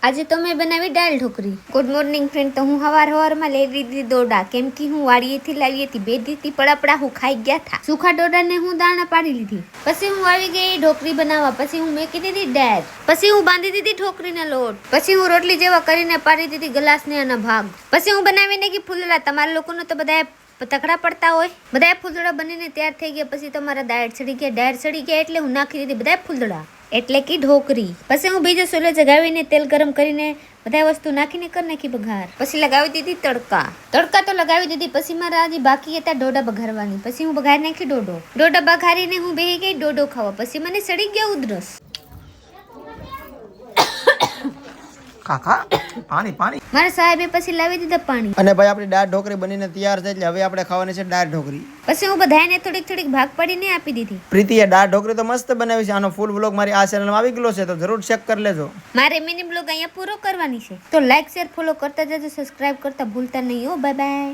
આજે તો મેં બનાવી દાળ ઢોકળી. Good morning friend. તો હું હવારમાં લઈ લીધી દોડા, કેમ કે હું વાડીએથી લાવી હતી. 2 દીથી પડાપડા હું ખાઈ ગયા હતા. સુખા દોડાને હું દાણા પાડી લીધી. પછી હું આવી ગઈ ઢોકળી બનાવવા. પછી હું મેકી દીધી દાળ. પછી હું બાંધી દીધી ઢોકળીનો લોટ. પછી હું રોટલી જેવા કરીને પાડી દીધી ગ્લાસને અને ભાગ. પછી હું બનાવી નાખી ફૂલડા. તમારા લોકોનો તો બધા તકડા પડતા હોય. બધા ફૂલદડા બનીને તૈયાર થઈ ગયા. પછી તમારા દાળ ચડી ગયા એટલે હું નાખી દીધી બધા ફૂલદડા, એટલે કે ઢોકળી. પછી હું બીજો ચૂલો જગાવીને તેલ ગરમ કરીને બધા વસ્તુ નાખીને કરી નાખી વઘાર. પછી લગાવી દીધી તડકા તો લગાવી દીધી. પછી મારા હજી બાકી હતા ડોડા બઘારવાની. પછી હું બઘારી નાખી ડોડા બઘારીને હું બેહી ગઈ ડોડો ખાવા. પછી મને સડી ગયા ઉધરસ. કાકા પાણી મારા સાહેબે પછી લાવી દીધા પાણી. અને ભાઈ આપણી દાળ ઢોકળી બનીને તૈયાર છે, એટલે હવે આપણે ખાવાની છે દાળ ઢોકળી. પછી હું બધાને થોડીક ભાગ પાડીને આપી દીધી. પ્રીતિએ દાળ ઢોકળી તો મસ્ત બનાવી છે. આનો ફૂલ વ્લોગ મારી આ ચેનલમાં આવી ગયો છે, તો જરૂર ચેક કરી લેજો. મારે મિની બ્લોગ અહીંયા પૂરો કરવાની છે, તો લાઈક શેર ફોલો કરતા જજો, સબસ્ક્રાઇબ કરતા ભૂલતા નહીં હો. Bye bye.